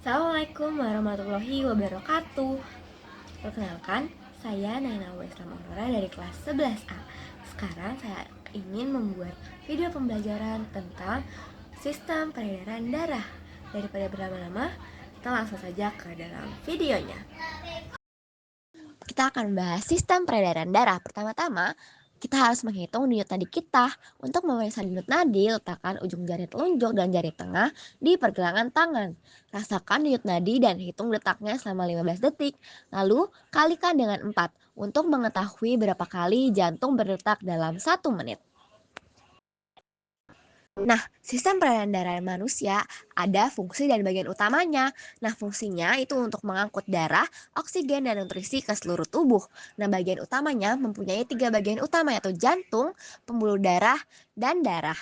Assalamualaikum warahmatullahi wabarakatuh. Perkenalkan, saya Naina Weslam Aurora dari kelas 11A. Sekarang saya ingin membuat video pembelajaran tentang sistem peredaran darah. Daripada berlama-lama, kita langsung saja ke dalam videonya. Kita akan membahas sistem peredaran darah. Pertama-tama, kita harus menghitung denyut nadi kita. Untuk memeriksa denyut nadi, letakkan ujung jari telunjuk dan jari tengah di pergelangan tangan. Rasakan denyut nadi dan hitung detaknya selama 15 detik. Lalu, kalikan dengan 4 untuk mengetahui berapa kali jantung berdetak dalam 1 menit. Nah, sistem peredaran darah manusia ada fungsi dan bagian utamanya. Nah, fungsinya itu untuk mengangkut darah, oksigen, dan nutrisi ke seluruh tubuh. Nah, bagian utamanya mempunyai 3 bagian utama, yaitu jantung, pembuluh darah, dan darah.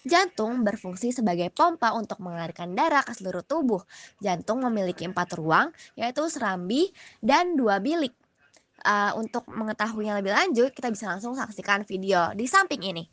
Jantung berfungsi sebagai pompa untuk mengalirkan darah ke seluruh tubuh. Jantung memiliki 4 ruang, yaitu serambi dan 2 bilik. Untuk mengetahui yang lebih lanjut, kita bisa langsung saksikan video di samping ini.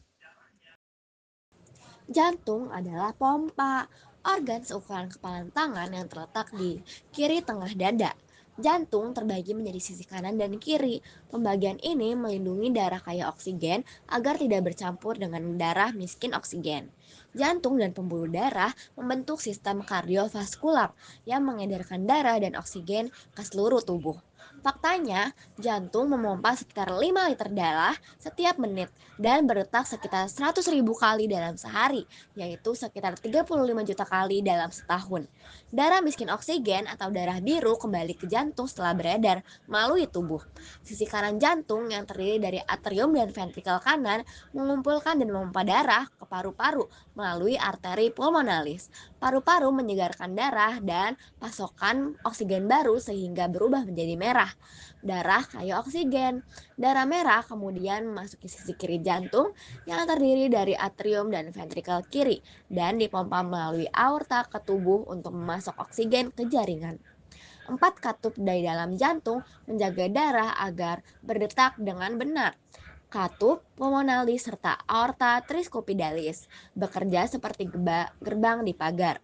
Jantung adalah pompa, organ seukuran kepalan tangan yang terletak di kiri tengah dada. Jantung terbagi menjadi sisi kanan dan kiri. Pembagian ini melindungi darah kaya oksigen agar tidak bercampur dengan darah miskin oksigen. Jantung dan pembuluh darah membentuk sistem kardiovaskular yang mengedarkan darah dan oksigen ke seluruh tubuh. Faktanya, jantung memompa sekitar 5 liter darah setiap menit dan berdetak sekitar 100.000 kali dalam sehari, yaitu sekitar 35 juta kali dalam setahun. Darah miskin oksigen atau darah biru kembali ke jantung setelah beredar melalui tubuh. Sisi kanan jantung yang terdiri dari atrium dan ventrikel kanan mengumpulkan dan memompa darah ke paru-paru melalui arteri pulmonalis. Paru-paru menyegarkan darah dan pasokan oksigen baru sehingga berubah menjadi merah. Darah kaya oksigen. Darah merah kemudian memasuki sisi kiri jantung yang terdiri dari atrium dan ventrikel kiri dan dipompa melalui aorta ke tubuh untuk memasok oksigen ke jaringan. 4 katup dari dalam jantung menjaga darah agar berdetak dengan benar. Katup, pulmonalis, serta aorta tricuspidalis bekerja seperti gerbang di pagar.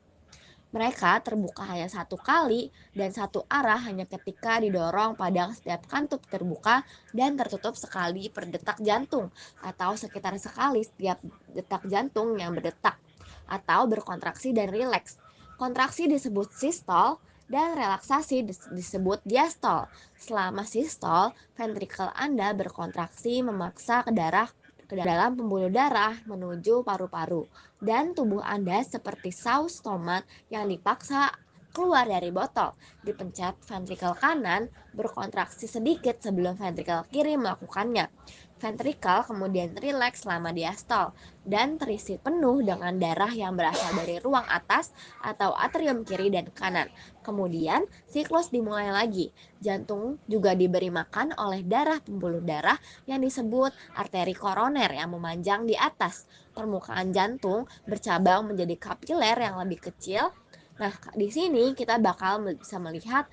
Mereka terbuka hanya satu kali dan satu arah hanya ketika didorong pada setiap katup terbuka dan tertutup sekali per detak jantung atau sekitar sekali setiap detak jantung yang berdetak atau berkontraksi dan rileks. Kontraksi disebut sistol dan relaksasi disebut diastol. Selama sistol, ventrikel Anda berkontraksi memaksa ke dalam pembuluh darah menuju paru-paru dan tubuh Anda seperti saus tomat yang dipaksa keluar dari botol. Dipencet ventrikel kanan berkontraksi sedikit sebelum ventrikel kiri melakukannya. Ventrikel kemudian rileks selama diastol dan terisi penuh dengan darah yang berasal dari ruang atas atau atrium kiri dan kanan. Kemudian siklus dimulai lagi. Jantung juga diberi makan oleh darah pembuluh darah yang disebut arteri koroner yang memanjang di atas. Permukaan jantung bercabang menjadi kapiler yang lebih kecil. Nah, di sini kita bakal bisa melihat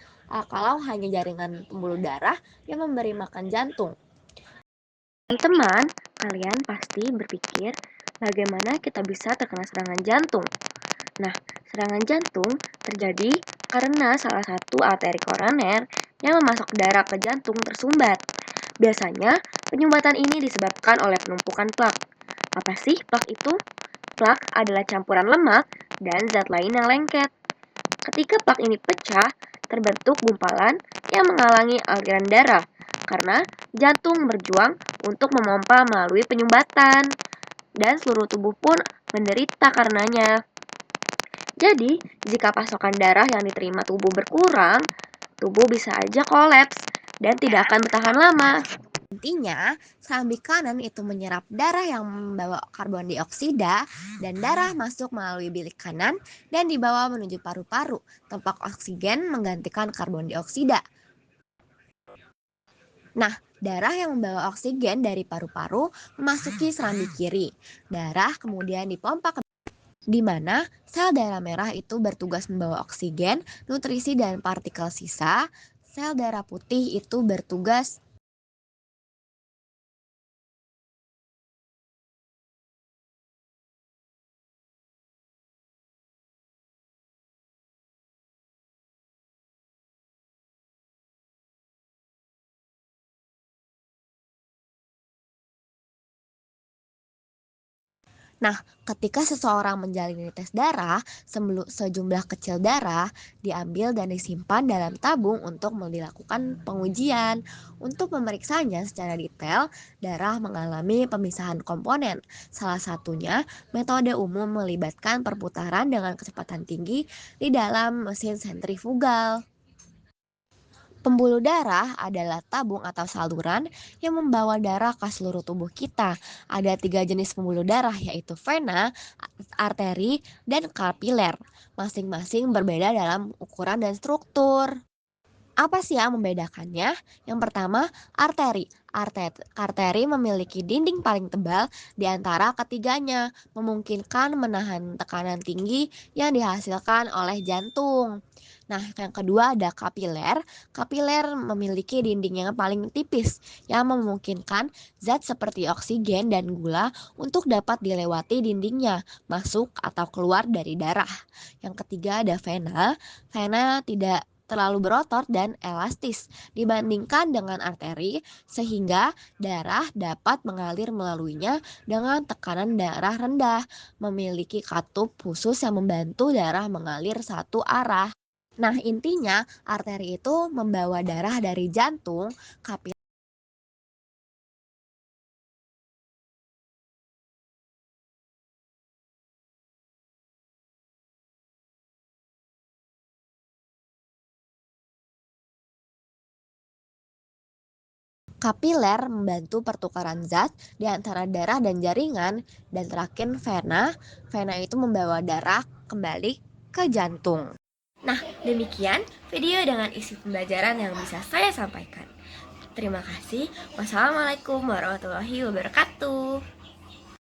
kalau hanya jaringan pembuluh darah yang memberi makan jantung. Teman-teman, kalian pasti berpikir bagaimana kita bisa terkena serangan jantung. Nah, serangan jantung terjadi karena salah satu arteri koroner yang memasok darah ke jantung tersumbat. Biasanya, penyumbatan ini disebabkan oleh penumpukan plak. Apa sih plak itu? Plak adalah campuran lemak dan zat lain yang lengket. Ketika plak ini pecah, terbentuk gumpalan yang menghalangi aliran darah karena jantung berjuang untuk memompa melalui penyumbatan dan seluruh tubuh pun menderita karenanya. Jadi, jika pasokan darah yang diterima tubuh berkurang, tubuh bisa aja kolaps dan tidak akan bertahan lama. Intinya, serambi kanan itu menyerap darah yang membawa karbon dioksida dan darah masuk melalui bilik kanan dan dibawa menuju paru-paru, tempat oksigen menggantikan karbon dioksida. Nah, darah yang membawa oksigen dari paru-paru memasuki serambi kiri. Darah kemudian dipompa ke di mana sel darah merah itu bertugas membawa oksigen, nutrisi, dan partikel sisa. Sel darah putih itu bertugas Nah, ketika seseorang menjalani tes darah, sejumlah kecil darah diambil dan disimpan dalam tabung untuk dilakukan pengujian. Untuk memeriksanya secara detail, darah mengalami pemisahan komponen. Salah satunya, metode umum melibatkan perputaran dengan kecepatan tinggi di dalam mesin sentrifugal. Pembuluh darah adalah tabung atau saluran yang membawa darah ke seluruh tubuh kita. Ada tiga jenis pembuluh darah yaitu vena, arteri, dan kapiler. Masing-masing berbeda dalam ukuran dan struktur. Apa sih yang membedakannya? Yang pertama, arteri. Arteri memiliki dinding paling tebal di antara ketiganya, memungkinkan menahan tekanan tinggi yang dihasilkan oleh jantung. Nah, yang kedua ada kapiler. Kapiler memiliki dinding yang paling tipis, yang memungkinkan zat seperti oksigen dan gula untuk dapat dilewati dindingnya, masuk atau keluar dari darah. Yang ketiga ada vena. Vena tidak terlalu berotot dan elastis dibandingkan dengan arteri sehingga darah dapat mengalir melaluinya dengan tekanan darah rendah, memiliki katup khusus yang membantu darah mengalir satu arah. Nah, intinya arteri itu membawa darah dari jantung, kapiler membantu pertukaran zat di antara darah dan jaringan, dan terakhir vena. Vena itu membawa darah kembali ke jantung. Nah, demikian video dengan isi pembelajaran yang bisa saya sampaikan. Terima kasih. Wassalamualaikum warahmatullahi wabarakatuh.